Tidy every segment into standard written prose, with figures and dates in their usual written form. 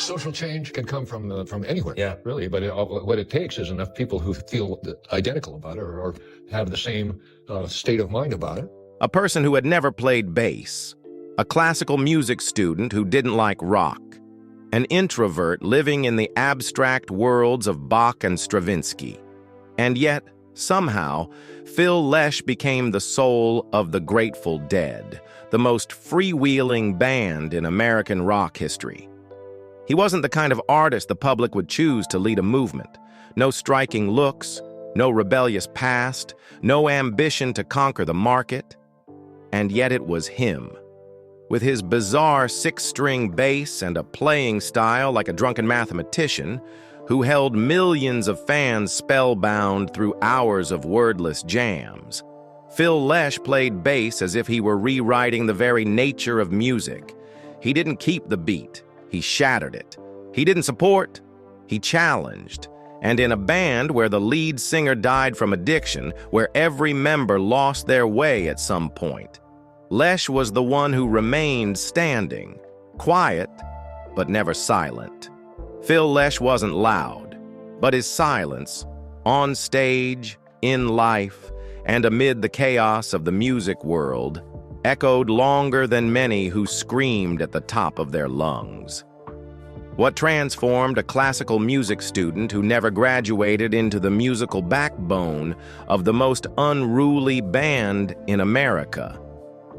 Social change can come from anywhere, Yeah. really. But what it takes is enough people who feel identical about it or have the same state of mind about it. A person who had never played bass, a classical music student who didn't like rock, an introvert living in the abstract worlds of Bach and Stravinsky. And yet, somehow, Phil Lesh became the soul of the Grateful Dead, the most freewheeling band in American rock history. He wasn't the kind of artist the public would choose to lead a movement. No striking looks, no rebellious past, no ambition to conquer the market. And yet it was him. With his bizarre six-string bass and a playing style like a drunken mathematician, who held millions of fans spellbound through hours of wordless jams. Phil Lesh played bass as if he were rewriting the very nature of music. He didn't keep the beat, he shattered it. He didn't support, he challenged. And in a band where the lead singer died from addiction, where every member lost their way at some point, Lesh was the one who remained standing, quiet, but never silent. Phil Lesh wasn't loud, but his silence, on stage, in life, and amid the chaos of the music world, echoed longer than many who screamed at the top of their lungs. What transformed a classical music student who never graduated into the musical backbone of the most unruly band in America?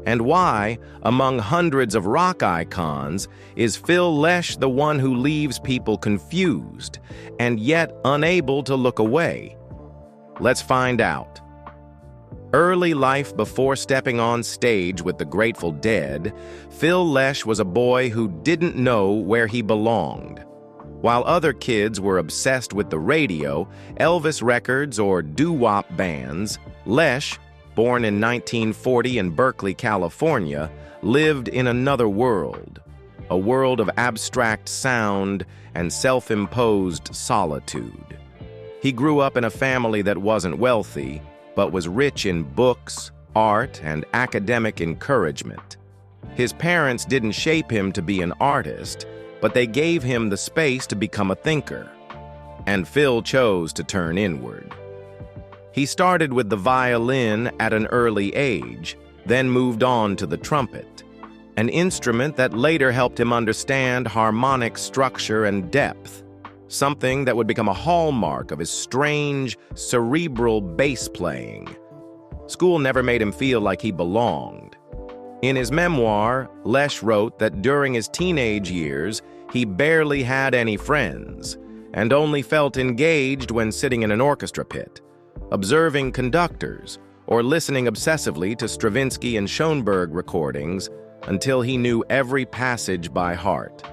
And why, among hundreds of rock icons, is Phil Lesh the one who leaves people confused and yet unable to look away? Let's find out. Early life before stepping on stage with the Grateful Dead, Phil Lesh was a boy who didn't know where he belonged. While other kids were obsessed with the radio, Elvis records, or doo-wop bands, Lesh, born in 1940 in Berkeley, California, lived in another world, a world of abstract sound and self-imposed solitude. He grew up in a family that wasn't wealthy, but was rich in books, art, and academic encouragement. His parents didn't shape him to be an artist, but they gave him the space to become a thinker. And Phil chose to turn inward. He started with the violin at an early age, then moved on to the trumpet, an instrument that later helped him understand harmonic structure and depth, something that would become a hallmark of his strange, cerebral bass playing. School never made him feel like he belonged. In his memoir, Lesh wrote that during his teenage years, he barely had any friends, and only felt engaged when sitting in an orchestra pit, observing conductors, or listening obsessively to Stravinsky and Schoenberg recordings until he knew every passage by heart.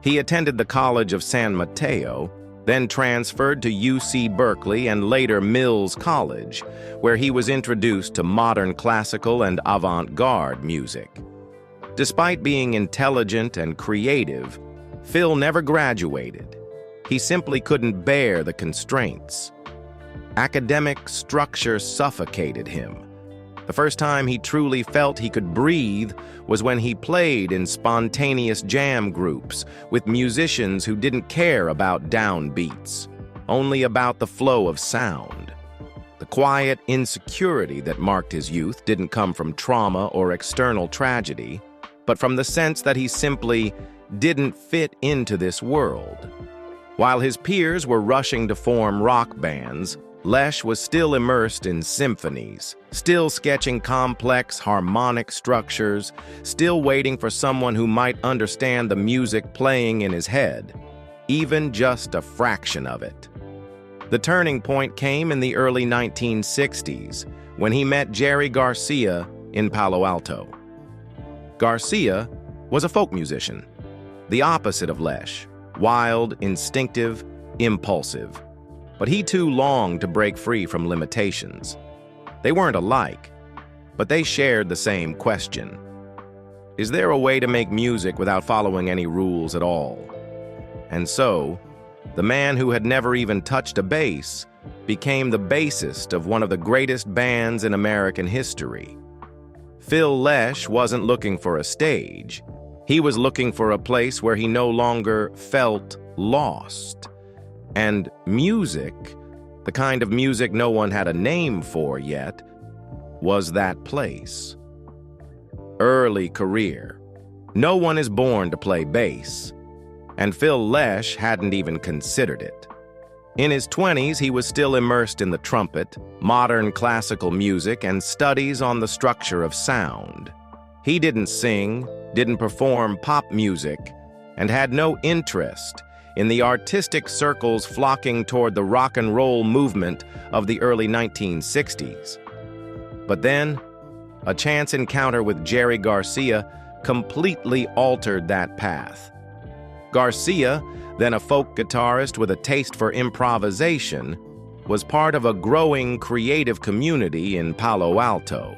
He attended the College of San Mateo, then transferred to UC Berkeley and later Mills College, where he was introduced to modern classical and avant-garde music. Despite being intelligent and creative, Phil never graduated. He simply couldn't bear the constraints. Academic structure suffocated him. The first time he truly felt he could breathe was when he played in spontaneous jam groups with musicians who didn't care about downbeats, only about the flow of sound. The quiet insecurity that marked his youth didn't come from trauma or external tragedy, but from the sense that he simply didn't fit into this world. While his peers were rushing to form rock bands, Lesh was still immersed in symphonies, still sketching complex harmonic structures, still waiting for someone who might understand the music playing in his head, even just a fraction of it. The turning point came in the early 1960s, when he met Jerry Garcia in Palo Alto. Garcia was a folk musician, the opposite of Lesh, wild, instinctive, impulsive. But he too longed to break free from limitations. They weren't alike, but they shared the same question. Is there a way to make music without following any rules at all? And so, the man who had never even touched a bass became the bassist of one of the greatest bands in American history. Phil Lesh wasn't looking for a stage. He was looking for a place where he no longer felt lost. And music, the kind of music no one had a name for yet, was that place. Early career. No one is born to play bass, and Phil Lesh hadn't even considered it. In his 20s, he was still immersed in the trumpet, modern classical music, and studies on the structure of sound. He didn't sing, didn't perform pop music, and had no interest in the artistic circles flocking toward the rock and roll movement of the early 1960s. But then, a chance encounter with Jerry Garcia completely altered that path. Garcia, then a folk guitarist with a taste for improvisation, was part of a growing creative community in Palo Alto,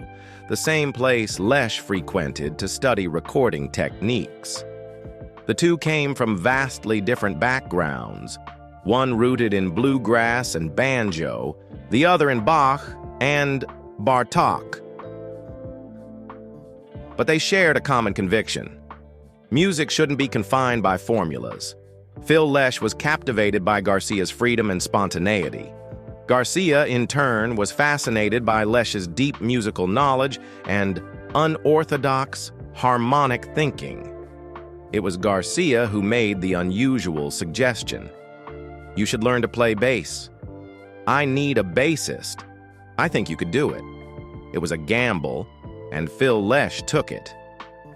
the same place Lesh frequented to study recording techniques. The two came from vastly different backgrounds, one rooted in bluegrass and banjo, the other in Bach and Bartok. But they shared a common conviction. Music shouldn't be confined by formulas. Phil Lesh was captivated by Garcia's freedom and spontaneity. Garcia, in turn, was fascinated by Lesh's deep musical knowledge and unorthodox, harmonic thinking. It was Garcia who made the unusual suggestion. "You should learn to play bass. I need a bassist. I think you could do it." It was a gamble, and Phil Lesh took it.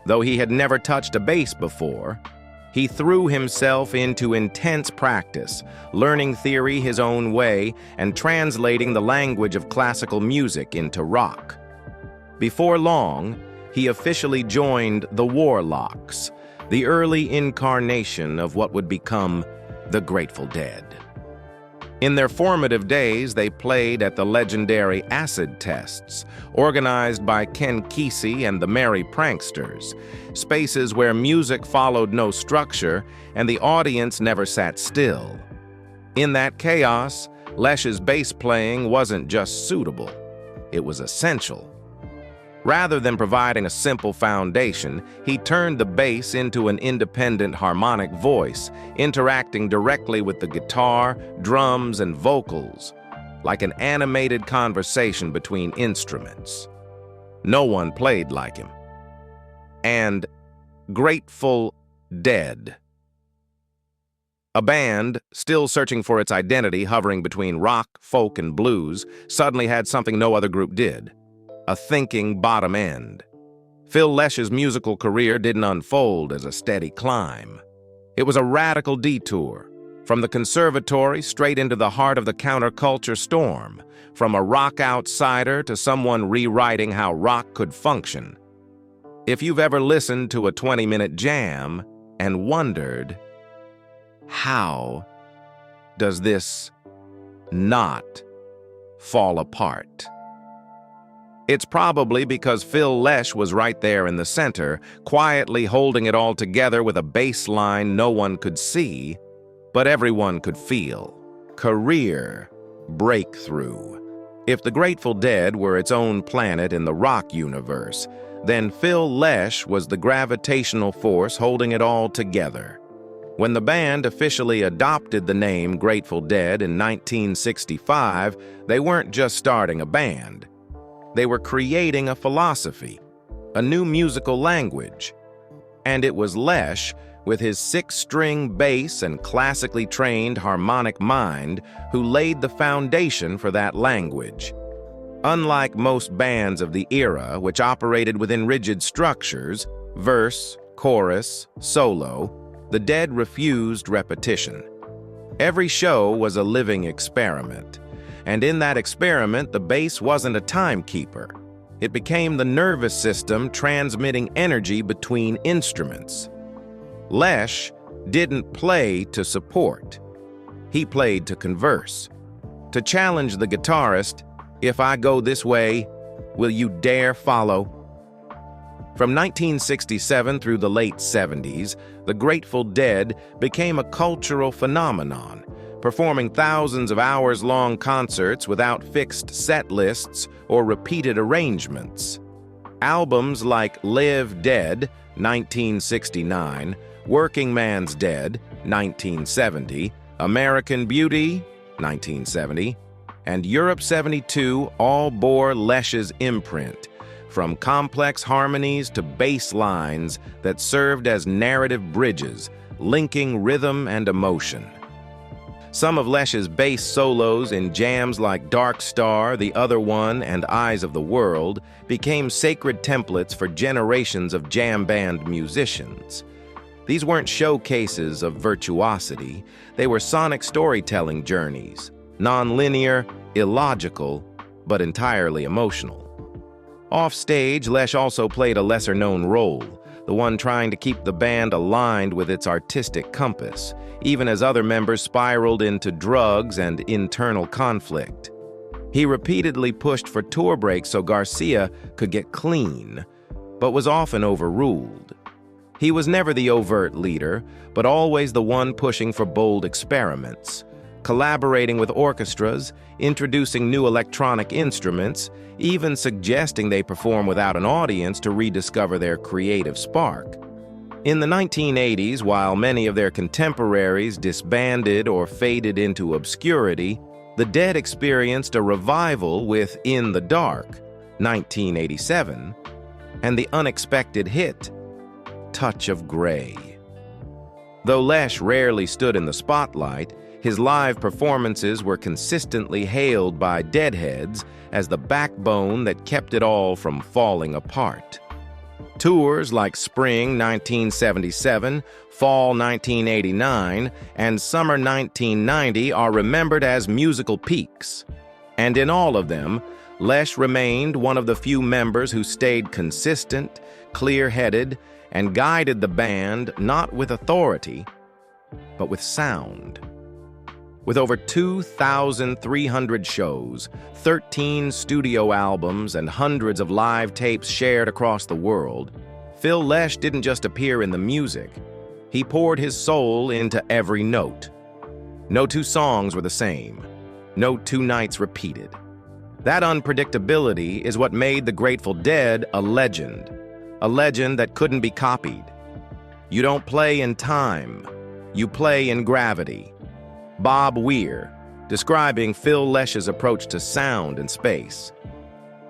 Though he had never touched a bass before, he threw himself into intense practice, learning theory his own way and translating the language of classical music into rock. Before long, he officially joined the Warlocks, the early incarnation of what would become the Grateful Dead. In their formative days, they played at the legendary Acid Tests, organized by Ken Kesey and the Merry Pranksters, spaces where music followed no structure and the audience never sat still. In that chaos, Lesh's bass playing wasn't just suitable, it was essential. Rather than providing a simple foundation, he turned the bass into an independent harmonic voice, interacting directly with the guitar, drums, and vocals, like an animated conversation between instruments. No one played like him. And Grateful Dead. A band, still searching for its identity, hovering between rock, folk, and blues, suddenly had something no other group did. A thinking bottom end. Phil Lesh's musical career didn't unfold as a steady climb. It was a radical detour, from the conservatory straight into the heart of the counterculture storm, from a rock outsider to someone rewriting how rock could function. If you've ever listened to a 20-minute jam and wondered, how does this not fall apart? It's probably because Phil Lesh was right there in the center, quietly holding it all together with a bass line no one could see, but everyone could feel. Career breakthrough. If the Grateful Dead were its own planet in the rock universe, then Phil Lesh was the gravitational force holding it all together. When the band officially adopted the name Grateful Dead in 1965, they weren't just starting a band. They were creating a philosophy, a new musical language. And it was Lesh, with his 6-string bass and classically trained harmonic mind, who laid the foundation for that language. Unlike most bands of the era, which operated within rigid structures, verse, chorus, solo, the Dead refused repetition. Every show was a living experiment. And in that experiment, the bass wasn't a timekeeper. It became the nervous system transmitting energy between instruments. Lesh didn't play to support. He played to converse, to challenge the guitarist, "If I go this way, will you dare follow?" From 1967 through the late 70s, the Grateful Dead became a cultural phenomenon, performing thousands of hours-long concerts without fixed set lists or repeated arrangements. Albums like Live Dead, 1969, Working Man's Dead, 1970, American Beauty, 1970, and Europe 72 all bore Lesh's imprint, from complex harmonies to bass lines that served as narrative bridges, linking rhythm and emotion. Some of Lesh's bass solos in jams like Dark Star, The Other One, and Eyes of the World became sacred templates for generations of jam band musicians. These weren't showcases of virtuosity, they were sonic storytelling journeys, non-linear, illogical, but entirely emotional. Off-stage, Lesh also played a lesser-known role, the one trying to keep the band aligned with its artistic compass, even as other members spiraled into drugs and internal conflict. He repeatedly pushed for tour breaks so Garcia could get clean, but was often overruled. He was never the overt leader, but always the one pushing for bold experiments, collaborating with orchestras, introducing new electronic instruments, even suggesting they perform without an audience to rediscover their creative spark. In the 1980s, while many of their contemporaries disbanded or faded into obscurity, the Dead experienced a revival with In the Dark, 1987, and the unexpected hit, Touch of Grey. Though Lesh rarely stood in the spotlight, his live performances were consistently hailed by Deadheads as the backbone that kept it all from falling apart. Tours like Spring 1977, Fall 1989, and Summer 1990 are remembered as musical peaks. And in all of them, Lesh remained one of the few members who stayed consistent, clear-headed, and guided the band not with authority, but with sound. With over 2,300 shows, 13 studio albums, and hundreds of live tapes shared across the world, Phil Lesh didn't just appear in the music. He poured his soul into every note. No two songs were the same. No two nights repeated. That unpredictability is what made the Grateful Dead a legend that couldn't be copied. You don't play in time, you play in gravity. Bob Weir, describing Phil Lesh's approach to sound and space.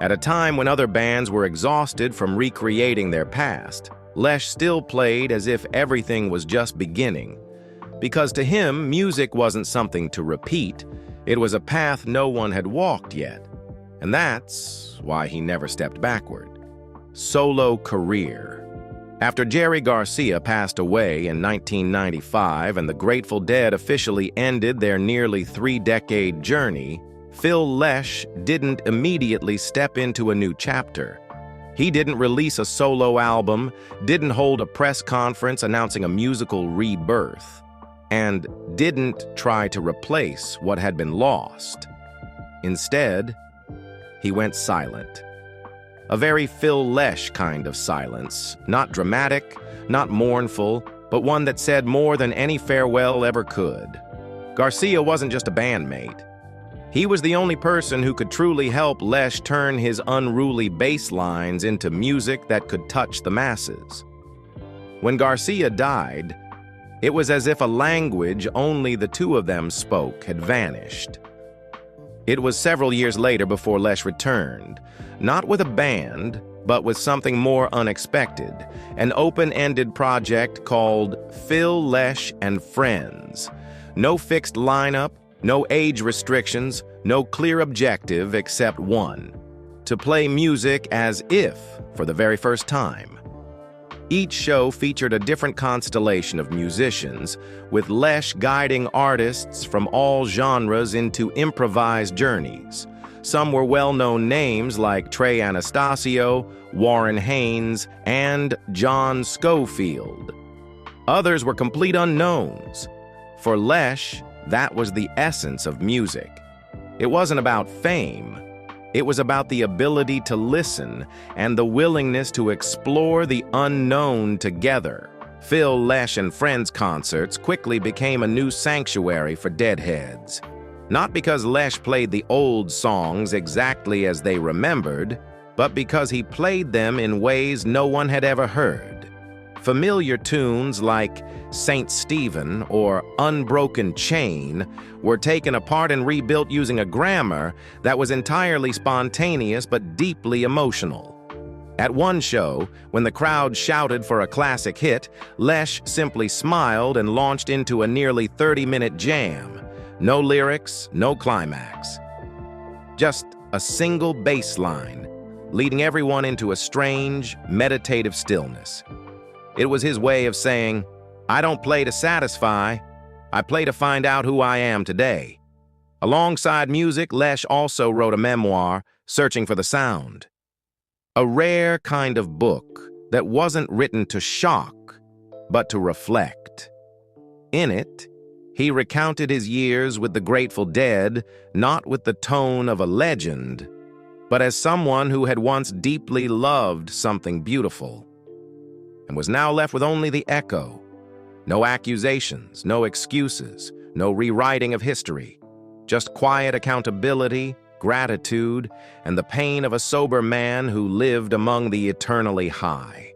At a time when other bands were exhausted from recreating their past, Lesh still played as if everything was just beginning. Because to him, music wasn't something to repeat, it was a path no one had walked yet. And that's why he never stepped backward. Solo career. After Jerry Garcia passed away in 1995 and the Grateful Dead officially ended their nearly three-decade journey, Phil Lesh didn't immediately step into a new chapter. He didn't release a solo album, didn't hold a press conference announcing a musical rebirth, and didn't try to replace what had been lost. Instead, he went silent. A very Phil Lesh kind of silence, not dramatic, not mournful, but one that said more than any farewell ever could. Garcia wasn't just a bandmate. He was the only person who could truly help Lesh turn his unruly bass lines into music that could touch the masses. When Garcia died, it was as if a language only the two of them spoke had vanished. It was several years later before Lesh returned, not with a band, but with something more unexpected, an open-ended project called Phil Lesh and Friends. No fixed lineup, no age restrictions, no clear objective except one: to play music as if for the very first time. Each show featured a different constellation of musicians, with Lesh guiding artists from all genres into improvised journeys. Some were well-known names like Trey Anastasio, Warren Haynes, and John Schofield. Others were complete unknowns. For Lesh, that was the essence of music. It wasn't about fame. It was about the ability to listen and the willingness to explore the unknown together. Phil Lesh and Friends concerts quickly became a new sanctuary for Deadheads. Not because Lesh played the old songs exactly as they remembered, but because he played them in ways no one had ever heard. Familiar tunes like Saint Stephen or Unbroken Chain were taken apart and rebuilt using a grammar that was entirely spontaneous but deeply emotional. At one show, when the crowd shouted for a classic hit, Lesh simply smiled and launched into a nearly 30-minute jam. No lyrics, no climax. Just a single bass line, leading everyone into a strange, meditative stillness. It was his way of saying, "I don't play to satisfy, I play to find out who I am today." Alongside music, Lesh also wrote a memoir, Searching for the Sound. A rare kind of book that wasn't written to shock, but to reflect. In it, he recounted his years with the Grateful Dead, not with the tone of a legend, but as someone who had once deeply loved something beautiful, and was now left with only the echo. No accusations, no excuses, no rewriting of history, just quiet accountability, gratitude, and the pain of a sober man who lived among the eternally high.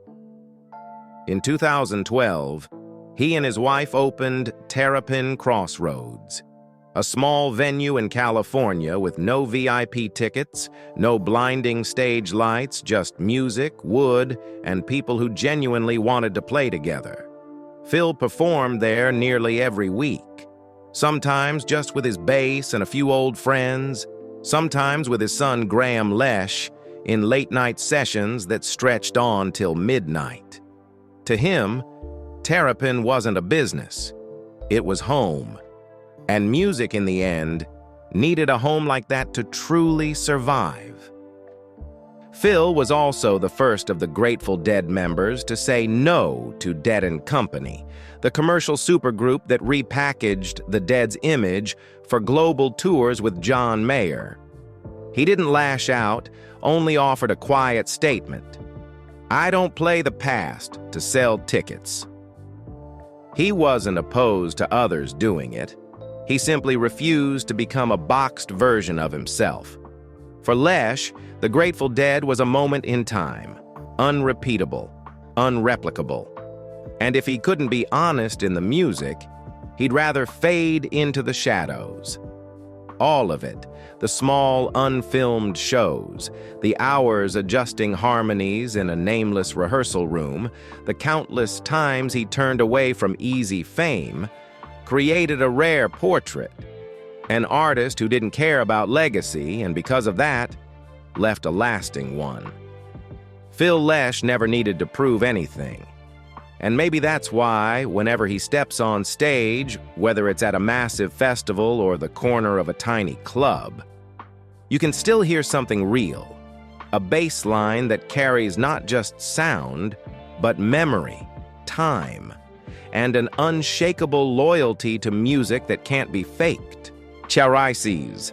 In 2012, he and his wife opened Terrapin Crossroads, a small venue in California with no VIP tickets, no blinding stage lights, just music, wood, and people who genuinely wanted to play together. Phil performed there nearly every week, sometimes just with his bass and a few old friends, sometimes with his son Graham Lesh, in late-night sessions that stretched on till midnight. To him, Terrapin wasn't a business. It was home. And music, in the end, needed a home like that to truly survive. Phil was also the first of the Grateful Dead members to say no to Dead & Company, the commercial supergroup that repackaged the Dead's image for global tours with John Mayer. He didn't lash out, only offered a quiet statement. "I don't play the past to sell tickets." He wasn't opposed to others doing it. He simply refused to become a boxed version of himself. For Lesh, the Grateful Dead was a moment in time, unrepeatable, unreplicable. And if he couldn't be honest in the music, he'd rather fade into the shadows. All of it, the small, unfilmed shows, the hours adjusting harmonies in a nameless rehearsal room, the countless times he turned away from easy fame, created a rare portrait. An artist who didn't care about legacy, and because of that, left a lasting one. Phil Lesh never needed to prove anything. And maybe that's why, whenever he steps on stage, whether it's at a massive festival or the corner of a tiny club, you can still hear something real, a bass line that carries not just sound, but memory, time, and an unshakable loyalty to music that can't be faked. Terrapin,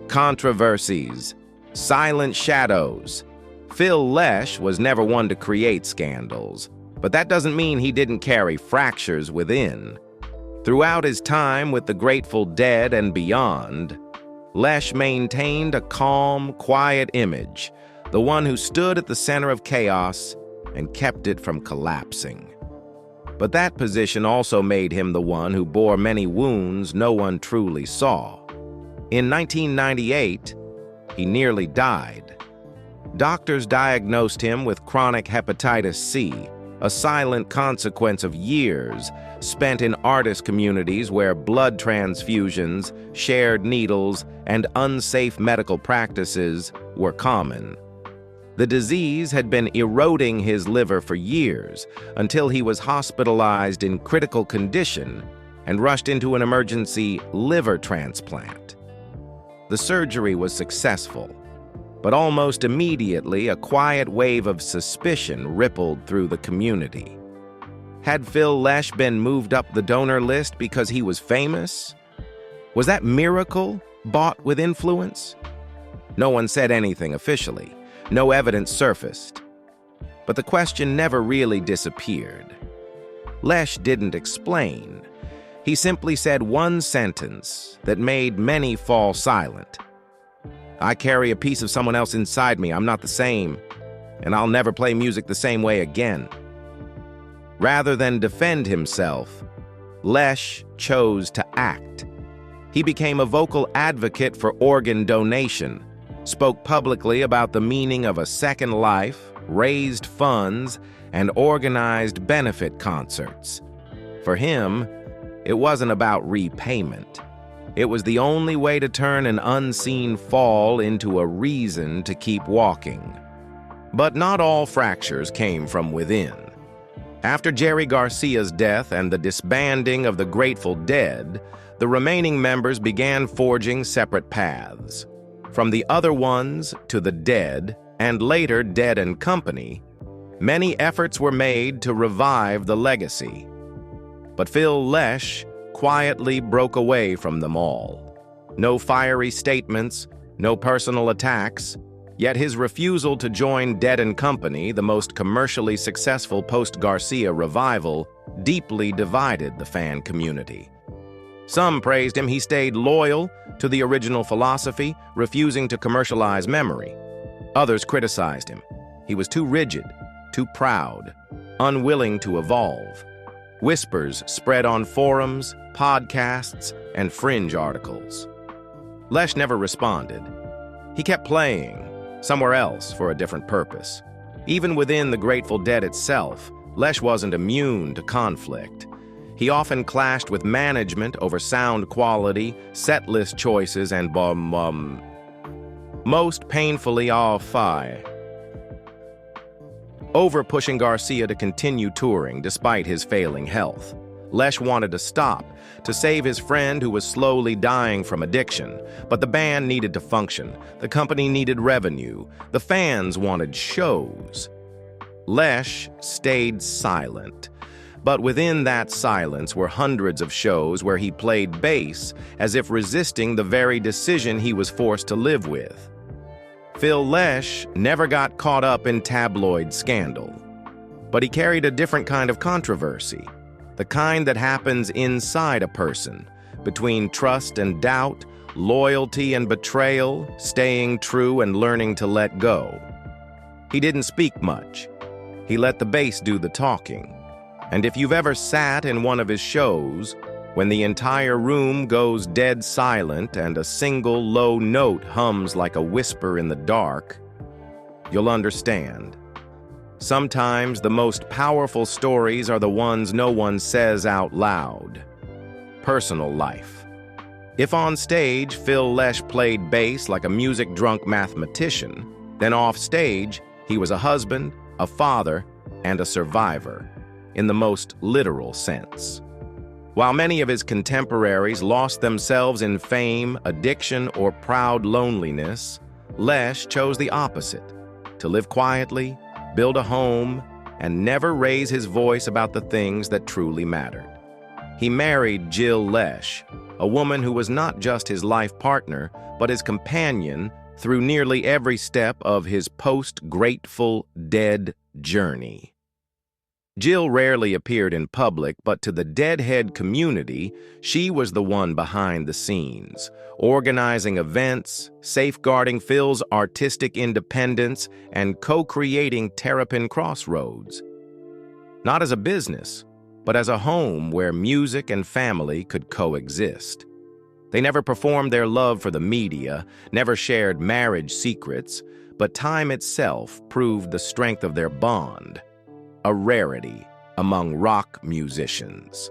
Controversies, Silent Shadows. Phil Lesh was never one to create scandals, but that doesn't mean he didn't carry fractures within. Throughout his time with the Grateful Dead and beyond, Lesh maintained a calm, quiet image, the one who stood at the center of chaos and kept it from collapsing. But that position also made him the one who bore many wounds no one truly saw. In 1998, he nearly died. Doctors diagnosed him with chronic hepatitis C, a silent consequence of years spent in artist communities where blood transfusions, shared needles, and unsafe medical practices were common. The disease had been eroding his liver for years until he was hospitalized in critical condition and rushed into an emergency liver transplant. The surgery was successful, but almost immediately a quiet wave of suspicion rippled through the community. Had Phil Lesh been moved up the donor list because he was famous? Was that miracle bought with influence? No one said anything officially. No evidence surfaced. But the question never really disappeared. Lesh didn't explain. He simply said one sentence that made many fall silent. I carry a piece of someone else inside me. I'm not the same, and I'll never play music the same way again. Rather than defend himself, Lesh chose to act. He became a vocal advocate for organ donation, spoke publicly about the meaning of a second life, raised funds, and organized benefit concerts. For him, it wasn't about repayment. It was the only way to turn an unseen fall into a reason to keep walking. But not all fractures came from within. After Jerry Garcia's death and the disbanding of the Grateful Dead, the remaining members began forging separate paths. From the Other Ones to the Dead, and later Dead and Company, many efforts were made to revive the legacy. But Phil Lesh quietly broke away from them all. No fiery statements, no personal attacks, yet his refusal to join Dead and Company, the most commercially successful post-Garcia revival, deeply divided the fan community. Some praised him. He stayed loyal to the original philosophy, refusing to commercialize memory. Others criticized him. He was too rigid, too proud, unwilling to evolve. Whispers spread on forums, podcasts, and fringe articles. Lesh never responded. He kept playing, somewhere else for a different purpose. Even within the Grateful Dead itself, Lesh wasn't immune to conflict. He often clashed with management over sound quality, set list choices, and most painfully over pushing Garcia to continue touring despite his failing health. Lesh wanted to stop, to save his friend who was slowly dying from addiction, but the band needed to function, the company needed revenue, the fans wanted shows. Lesh stayed silent, but within that silence were hundreds of shows where he played bass as if resisting the very decision he was forced to live with. Phil Lesh never got caught up in tabloid scandal, but he carried a different kind of controversy, the kind that happens inside a person, between trust and doubt, loyalty and betrayal, staying true and learning to let go. He didn't speak much. He let the bass do the talking. And if you've ever sat in one of his shows, when the entire room goes dead silent and a single low note hums like a whisper in the dark, you'll understand. Sometimes the most powerful stories are the ones no one says out loud. Personal life. If on stage Phil Lesh played bass like a music-drunk mathematician, then off stage he was a husband, a father, and a survivor, in the most literal sense. While many of his contemporaries lost themselves in fame, addiction, or proud loneliness, Lesh chose the opposite, to live quietly, build a home, and never raise his voice about the things that truly mattered. He married Jill Lesh, a woman who was not just his life partner, but his companion through nearly every step of his post-Grateful Dead journey. Jill rarely appeared in public, but to the Deadhead community, she was the one behind the scenes, organizing events, safeguarding Phil's artistic independence, and co-creating Terrapin Crossroads. Not as a business, but as a home where music and family could coexist. They never performed their love for the media, never shared marriage secrets, but time itself proved the strength of their bond, a rarity among rock musicians.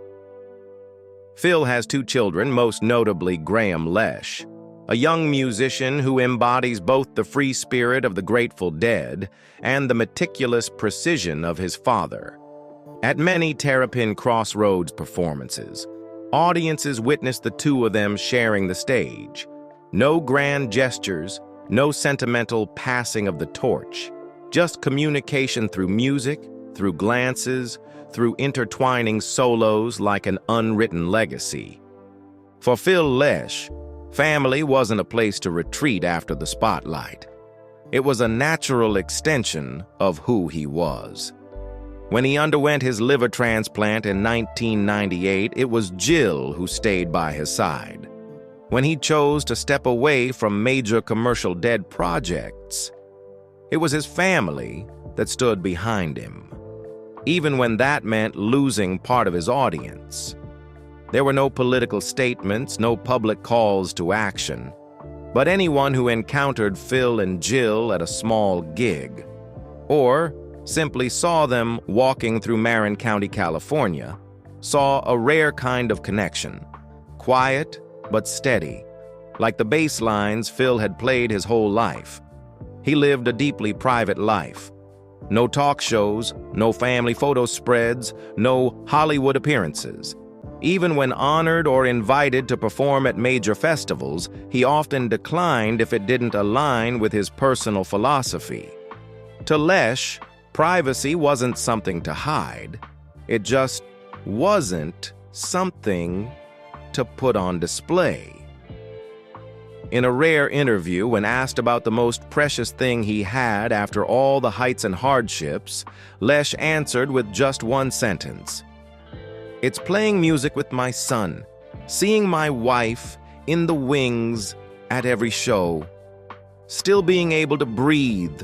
Phil has 2 children, most notably Graham Lesh, a young musician who embodies both the free spirit of the Grateful Dead and the meticulous precision of his father. At many Terrapin Crossroads performances, audiences witnessed the 2 of them sharing the stage. No grand gestures, no sentimental passing of the torch, just communication through music, through glances, through intertwining solos like an unwritten legacy. For Phil Lesh, family wasn't a place to retreat after the spotlight. It was a natural extension of who he was. When he underwent his liver transplant in 1998, it was Jill who stayed by his side. when he chose to step away from major commercial dead projects. It was his family that stood behind him, even when that meant losing part of his audience. There were no political statements, no public calls to action, but anyone who encountered Phil and Jill at a small gig, or simply saw them walking through Marin County, California, saw a rare kind of connection, quiet but steady, like the bass lines Phil had played his whole life. He lived a deeply private life. No talk shows, no family photo spreads, no Hollywood appearances. Even when honored or invited to perform at major festivals, he often declined if it didn't align with his personal philosophy. To Lesh, privacy wasn't something to hide. It just wasn't something to put on display. In a rare interview, when asked about the most precious thing he had after all the heights and hardships, Lesh answered with just one sentence. "It's playing music with my son, seeing my wife in the wings at every show, still being able to breathe,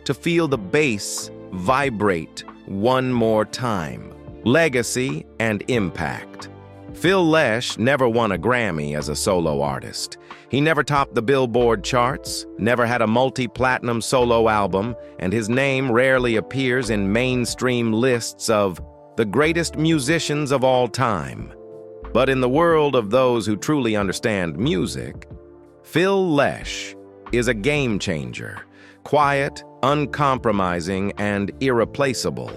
to feel the bass vibrate one more time." Legacy and impact. Phil Lesh never won a Grammy as a solo artist. He never topped the Billboard charts, never had a multi-platinum solo album, and his name rarely appears in mainstream lists of the greatest musicians of all time. But in the world of those who truly understand music, Phil Lesh is a game changer, quiet, uncompromising, and irreplaceable.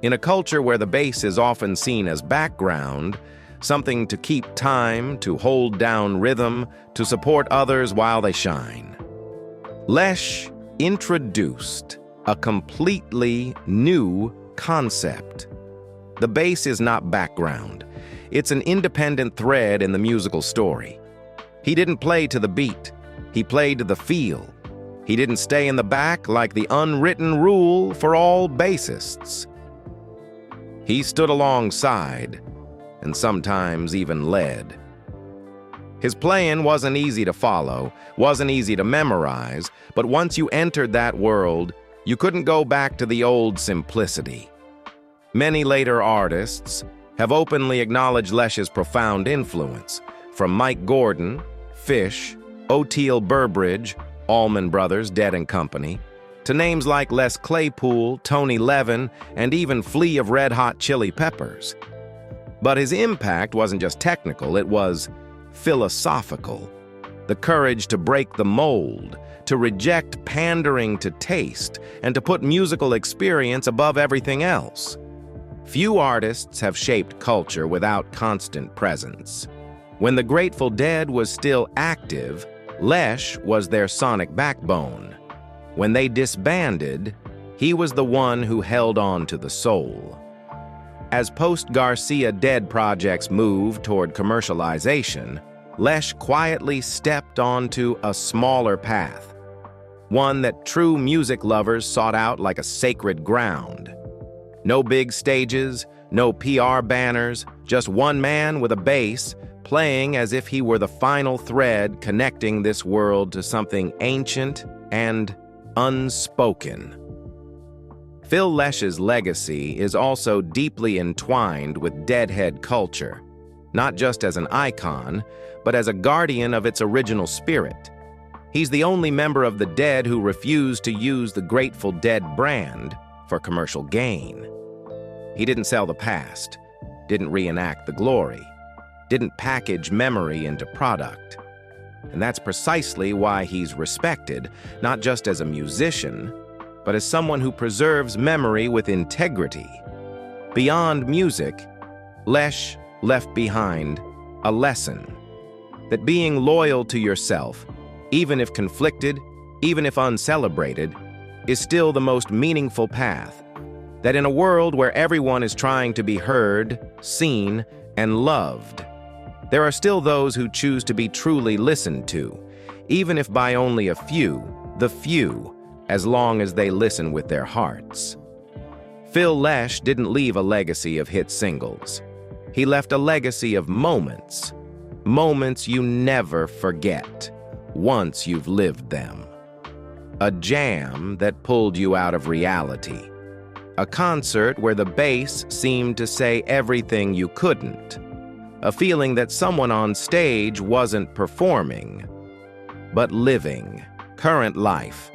In a culture where the bass is often seen as background, something to keep time, to hold down rhythm, to support others while they shine, Lesh introduced a completely new concept. The bass is not background. It's an independent thread in the musical story. He didn't play to the beat. He played to the feel. He didn't stay in the back like the unwritten rule for all bassists. He stood alongside, and sometimes even led. His playing wasn't easy to follow, wasn't easy to memorize, but once you entered that world, you couldn't go back to the old simplicity. Many later artists have openly acknowledged Lesh's profound influence, from Mike Gordon, Fish, O'Teal Burbridge, Allman Brothers, Dead and Company, to names like Les Claypool, Tony Levin, and even Flea of Red Hot Chili Peppers. But his impact wasn't just technical, it was philosophical. The courage to break the mold, to reject pandering to taste, and to put musical experience above everything else. Few artists have shaped culture without constant presence. When the Grateful Dead was still active, Lesh was their sonic backbone. When they disbanded, he was the one who held on to the soul. As post-Garcia Dead projects moved toward commercialization, Lesh quietly stepped onto a smaller path, one that true music lovers sought out like a sacred ground. No big stages, no PR banners, just one man with a bass, playing as if he were the final thread connecting this world to something ancient and unspoken. Phil Lesh's legacy is also deeply entwined with Deadhead culture, not just as an icon, but as a guardian of its original spirit. He's the only member of the Dead who refused to use the Grateful Dead brand for commercial gain. He didn't sell the past, didn't reenact the glory, didn't package memory into product. And that's precisely why he's respected, not just as a musician, but as someone who preserves memory with integrity. Beyond music, Lesh left behind a lesson that being loyal to yourself, even if conflicted, even if uncelebrated, is still the most meaningful path. That in a world where everyone is trying to be heard, seen, and loved, there are still those who choose to be truly listened to, even if by only a few, the few, as long as they listen with their hearts. Phil Lesh didn't leave a legacy of hit singles. He left a legacy of moments, Moments you never forget, once you've lived them. A jam that pulled you out of reality. A concert where the bass seemed to say everything you couldn't. A feeling that someone on stage wasn't performing, but living, current life.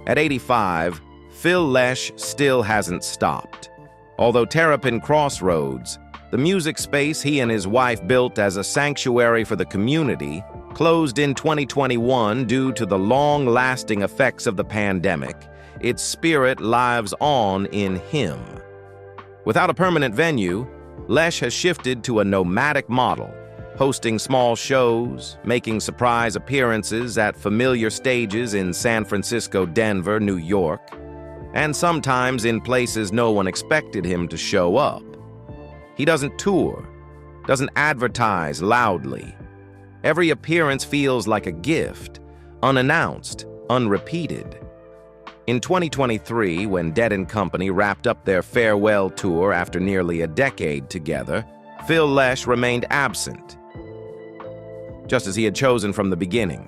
At 85, Phil Lesh still hasn't stopped. Although Terrapin Crossroads, the music space he and his wife built as a sanctuary for the community, closed in 2021 due to the long-lasting effects of the pandemic, its spirit lives on in him. Without a permanent venue, Lesh has shifted to a nomadic model, hosting small shows, making surprise appearances at familiar stages in San Francisco, Denver, New York, and sometimes in places no one expected him to show up. He doesn't tour, doesn't advertise loudly. Every appearance feels like a gift, unannounced, unrepeated. In 2023, when Dead & Company wrapped up their farewell tour after nearly a decade together, Phil Lesh remained absent, just as he had chosen from the beginning.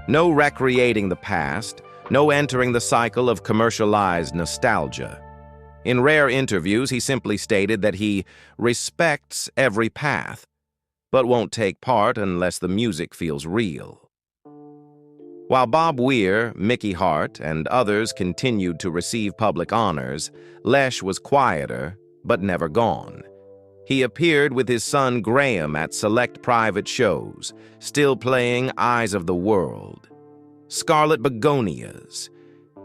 No recreating the past, no entering the cycle of commercialized nostalgia. In rare interviews, he simply stated that he respects every path, but won't take part unless the music feels real. While Bob Weir, Mickey Hart, and others continued to receive public honors, Lesh was quieter, but never gone. He appeared with his son Graham at select private shows, still playing Eyes of the World, Scarlet Begonias,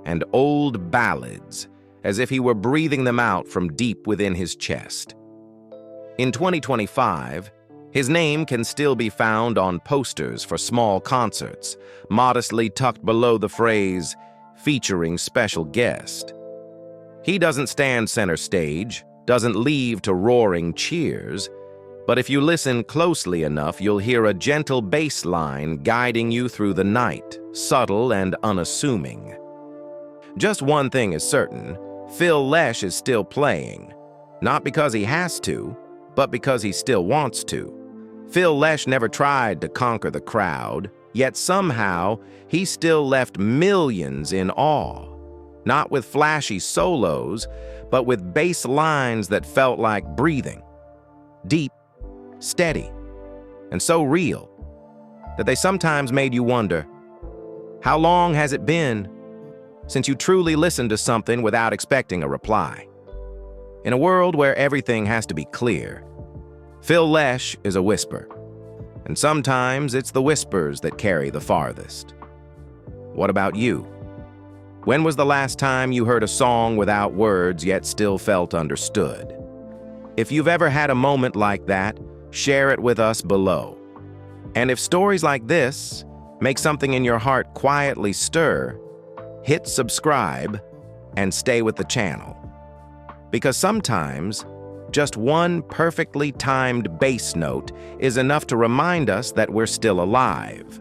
and old ballads, as if he were breathing them out from deep within his chest. In 2025, his name can still be found on posters for small concerts, modestly tucked below the phrase, "featuring special guest." He doesn't stand center stage, doesn't leave to roaring cheers, but if you listen closely enough, you'll hear a gentle bass line guiding you through the night, subtle and unassuming. Just one thing is certain, Phil Lesh is still playing, not because he has to, but because he still wants to. Phil Lesh never tried to conquer the crowd, yet somehow he still left millions in awe. Not with flashy solos, but with bass lines that felt like breathing. Deep, steady, and so real that they sometimes made you wonder, how long has it been since you truly listened to something without expecting a reply? In a world where everything has to be clear, Phil Lesh is a whisper, and sometimes it's the whispers that carry the farthest. What about you? When was the last time you heard a song without words yet still felt understood? If you've ever had a moment like that, share it with us below. And if stories like this make something in your heart quietly stir, hit subscribe and stay with the channel. Because sometimes, just one perfectly timed bass note is enough to remind us that we're still alive.